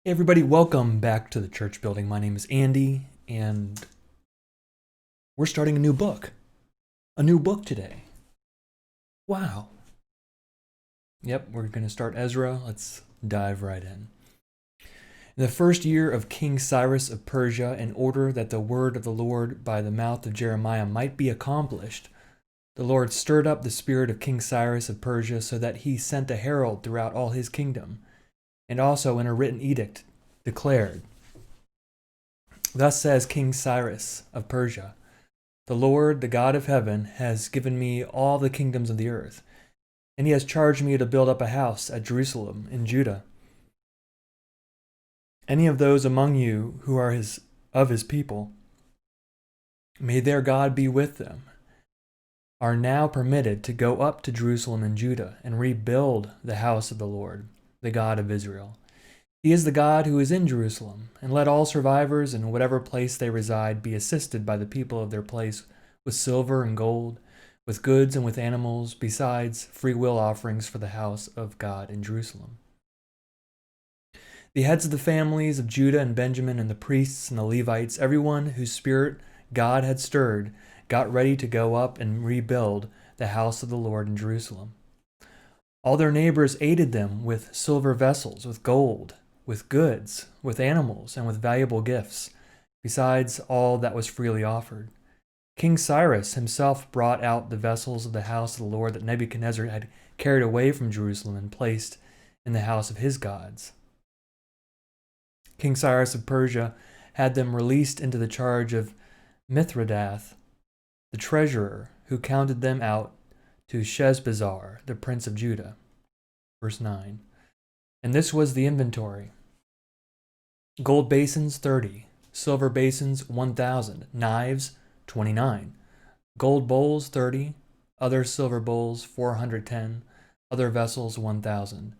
Hey everybody, welcome back to the church building. My name is Andy, and we're starting a new book. A new book today. Wow. Yep, we're going to start Ezra. Let's dive right in. In the first year of King Cyrus of Persia, in order that the word of the Lord by the mouth of Jeremiah might be accomplished, the Lord stirred up the spirit of King Cyrus of Persia so that he sent a herald throughout all his kingdom, and also in a written edict declared, "Thus says King Cyrus of Persia, the Lord, the God of heaven, has given me all the kingdoms of the earth, and he has charged me to build up a house at Jerusalem in Judah. Any of those among you who are of his people, may their God be with them, are now permitted to go up to Jerusalem in Judah and rebuild the house of the Lord, the God of Israel. He is the God who is in Jerusalem, and let all survivors in whatever place they reside be assisted by the people of their place with silver and gold, with goods and with animals, besides free will offerings for the house of God in Jerusalem. The heads of the families of Judah and Benjamin, and the priests and the Levites, everyone whose spirit God had stirred, got ready to go up and rebuild the house of the Lord in Jerusalem. All their neighbors aided them with silver vessels, with gold, with goods, with animals, and with valuable gifts, besides all that was freely offered. King Cyrus himself brought out the vessels of the house of the Lord that Nebuchadnezzar had carried away from Jerusalem and placed in the house of his gods. King Cyrus of Persia had them released into the charge of Mithridath, the treasurer, who counted them out to Sheshbazzar, the prince of Judah. Verse 9. And this was the inventory: gold basins 30, silver basins 1,000, knives 29, gold bowls 30, other silver bowls 410, other vessels 1,000.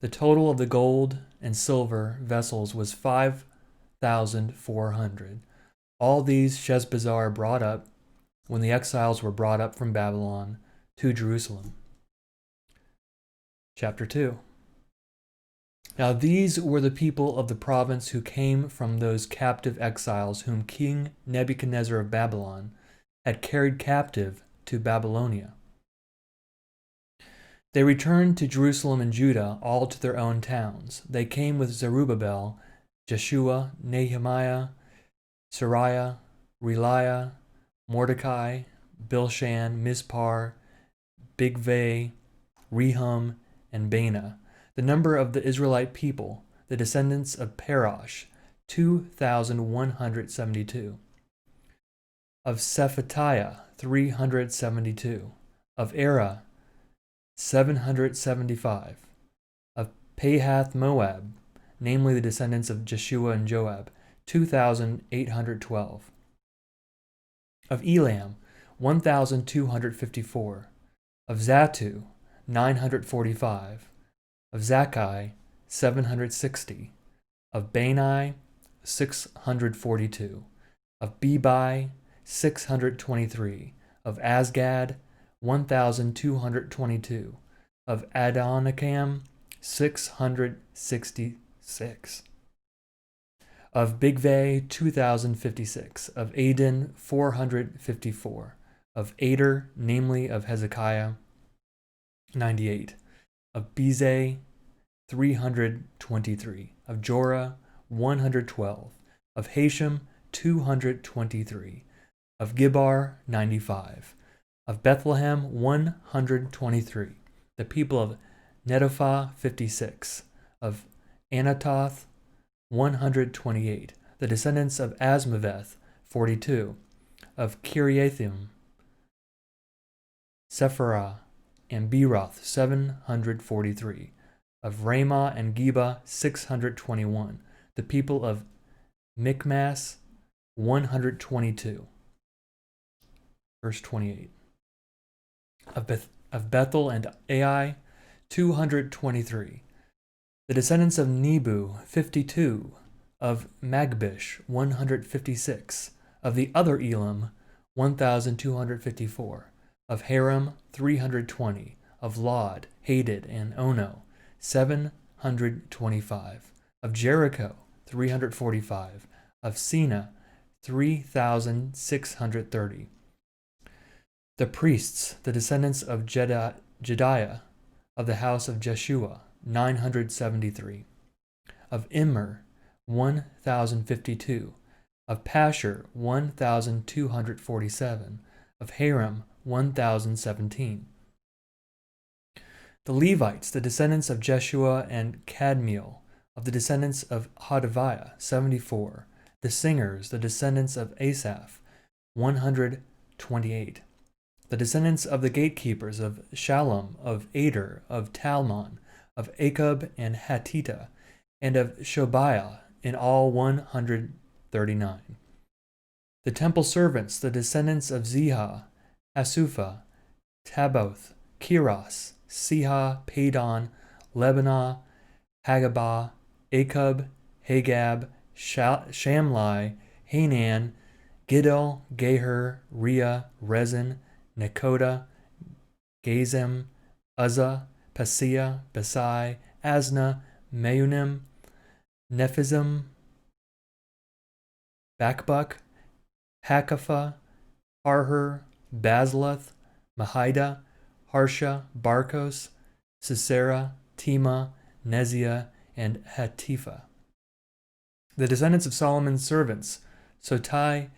The total of the gold and silver vessels was 5,400. All these Sheshbazzar brought up when the exiles were brought up from Babylon to Jerusalem. Chapter 2. Now these were the people of the province who came from those captive exiles whom King Nebuchadnezzar of Babylon had carried captive to Babylonia. They returned to Jerusalem and Judah, all to their own towns. They came with Zerubbabel, Jeshua, Nehemiah, Sariah, Reliah, Mordecai, Bilshan, Mispar, Bigvai, Rehum, and Baanah. The number of the Israelite people, the descendants of Parash, 2,172. Of Shephatiah, 372. Of Era, 775. Of Pahath Moab, namely the descendants of Jeshua and Joab, 2,812. Of Elam, 1,254. Of Zattu, 945. Of Zakkai, 760. Of Bani, 642. Of Bebai, 623. Of Asgad, 1,222. Of Adonikam, 666. Of Bigvai, 2,056. Of Adin, 454. Of Ader, namely of Hezekiah, 98. Of Bezai, 323. Of Jorah, 112. Of Hashem, 223. Of Gibbar, 95. Of Bethlehem, 123. The people of Netophah, 56. Of Anatoth, 128. The descendants of Asmaveth, 42. Of Kiriathim, Sephirah, and Beeroth, 743. Of Ramah and Geba, 621. The people of Michmas, 122. Verse 28. Of Bethel and Ai, 223. The descendants of Nebu, 52. Of Magbish, 156. Of the other Elam, 1,254. Of Haram, 320. Of Lod, Hadid, and Ono, 725. of Jericho 345, of Sina 3,630. The priests, the descendants of Jediah, of the house of Jeshua 973, of Immer 1,052, of Pashur 1,247, of Haram 1,017. The Levites, the descendants of Jeshua and Kadmiel, of the descendants of Hodaviah 74. The singers, the descendants of Asaph 128. The descendants of the gatekeepers of Shallum, of Ader, of Talmon, of Akub and Hatita, and of Shobiah, in all 139. The temple servants, the descendants of Ziha, Asupha, Taboth, Kiros, Siha, Padon, Lebanah, Hagabah, Akub, Hagab, Shamlai, Hanan, Giddel, Geher, Rhea, Rezin, Nekoda, Gazem, Uzzah, Paseah, Besai, Asna, Meunim, Nephizim, Bakbuk, Hakapha, Harher, Basluth, Mahida, Harsha, Barkos, Sisera, Tema, Neziah, and Hatipha. The descendants of Solomon's servants, Sotai,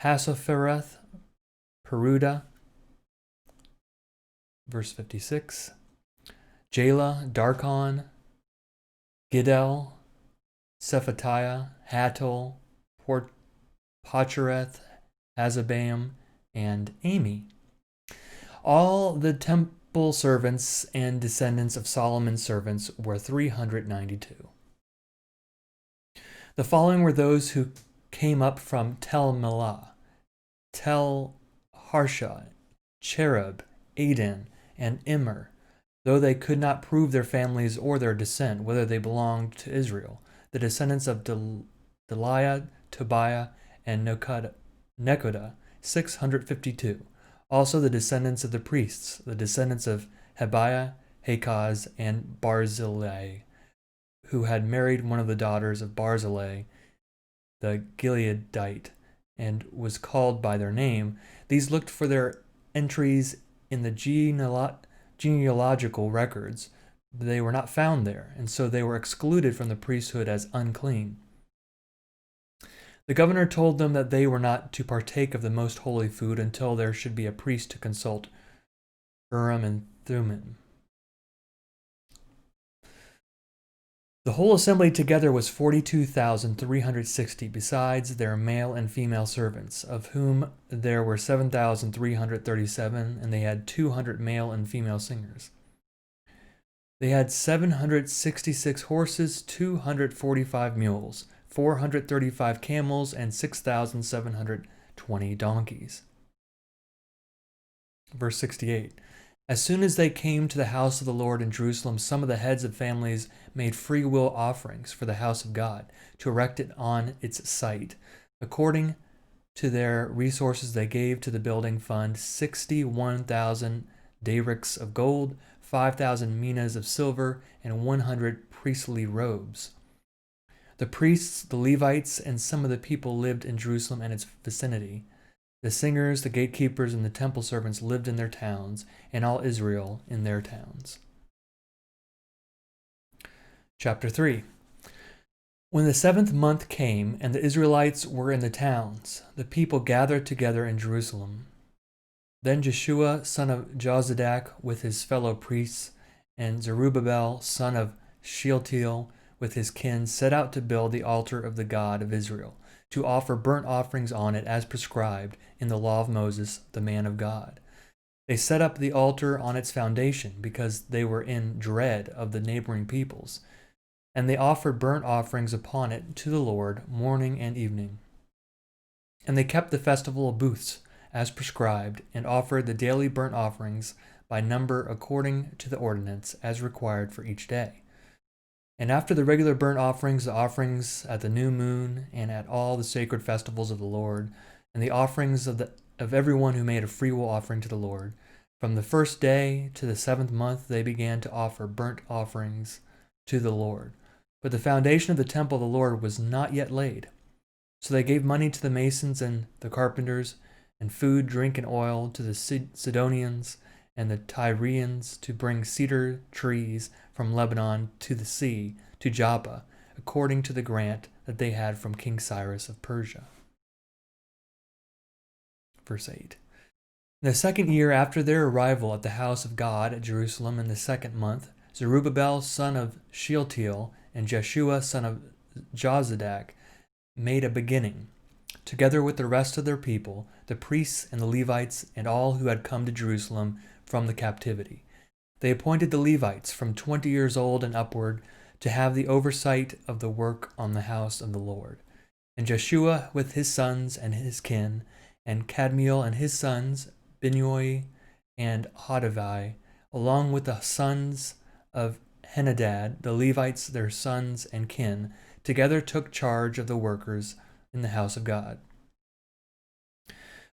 Hassophereth, Peruda, verse 56, Jala, Darkon, Giddel, Shephatiah, Hatol, Pochereth, Azabam, and Amy. All the temple servants and descendants of Solomon's servants were 392. The following were those who came up from Tel Melah, Tel Harsha, Cherub, Aden, and Immer, though they could not prove their families or their descent, whether they belonged to Israel. The descendants of Deliah, Tobiah, and Nekoda, 652. Also the descendants of the priests, the descendants of Habiah, Hakaz, and Barzillai, who had married one of the daughters of Barzillai, the Gileadite, and was called by their name. These looked for their entries in the genealogical records, but they were not found there, and so they were excluded from the priesthood as unclean. The governor told them that they were not to partake of the most holy food until there should be a priest to consult Urim and Thummim. The whole assembly together was 42,360, besides their male and female servants, of whom there were 7,337, and they had 200 male and female singers. They had 766 horses, 245 mules, 435 camels, and 6,720 donkeys. Verse 68. As soon as they came to the house of the Lord in Jerusalem, some of the heads of families made free will offerings for the house of God to erect it on its site. According to their resources, they gave to the building fund 61,000 darics of gold, 5,000 minas of silver, and 100 priestly robes. The priests, the Levites, and some of the people lived in Jerusalem and its vicinity. The singers, the gatekeepers, and the temple servants lived in their towns, and all Israel in their towns. Chapter 3. When the 7th month came, and the Israelites were in the towns, the people gathered together in Jerusalem. Then Jeshua, son of Jozadak, with his fellow priests, and Zerubbabel, son of Shealtiel, with his kin, set out to build the altar of the God of Israel, to offer burnt offerings on it as prescribed in the law of Moses, the man of God. They set up the altar on its foundation because they were in dread of the neighboring peoples, and they offered burnt offerings upon it to the Lord morning and evening. And they kept the festival of booths as prescribed, and offered the daily burnt offerings by number according to the ordinance as required for each day. And after the regular burnt offerings, the offerings at the new moon, and at all the sacred festivals of the Lord, and the offerings of everyone who made a freewill offering to the Lord. From the first day to the 7th month, they began to offer burnt offerings to the Lord. but the foundation of the temple of the Lord was not yet laid. So they gave money to the masons and the carpenters, and food, drink, and oil to the Sidonians and the Tyrians to bring cedar trees from Lebanon to the sea, to Joppa, according to the grant that they had from King Cyrus of Persia. Verse 8. In the 2nd year after their arrival at the house of God at Jerusalem, in the 2nd month, Zerubbabel son of Shealtiel and Jeshua son of Jozadak made a beginning, together with the rest of their people, the priests and the Levites and all who had come to Jerusalem from the captivity. They appointed the Levites from 20 years old and upward to have the oversight of the work on the house of the Lord. And Jeshua with his sons and his kin, and Kadmiel and his sons, Binnui and Hodavi, along with the sons of Henadad, the Levites, their sons and kin, together took charge of the workers in the house of God.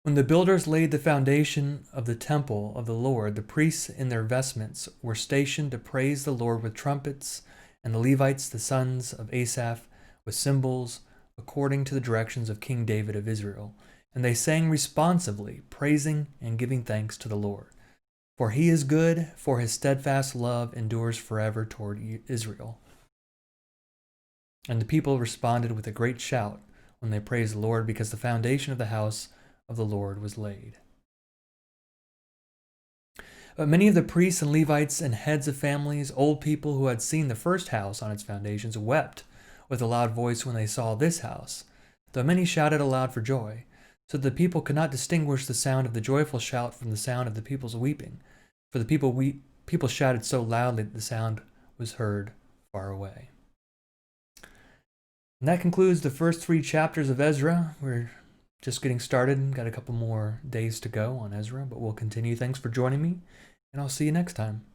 When the builders laid the foundation of the temple of the Lord, the priests in their vestments were stationed to praise the Lord with trumpets, and the Levites, the sons of Asaph, with cymbals, according to the directions of King David of Israel. And they sang responsively, praising and giving thanks to the Lord. For he is good, for his steadfast love endures forever toward Israel. And the people responded with a great shout when they praised the Lord, because the foundation of the house of the Lord was laid. But many of the priests and Levites and heads of families, old people who had seen the first house on its foundations, wept with a loud voice when they saw this house, though many shouted aloud for joy, so that the people could not distinguish the sound of the joyful shout from the sound of the people's weeping. For the people shouted so loudly that the sound was heard far away. And that concludes the first 3 chapters of Ezra. We're just getting started. Got a couple more days to go on Ezra, but we'll continue. Thanks for joining me, and I'll see you next time.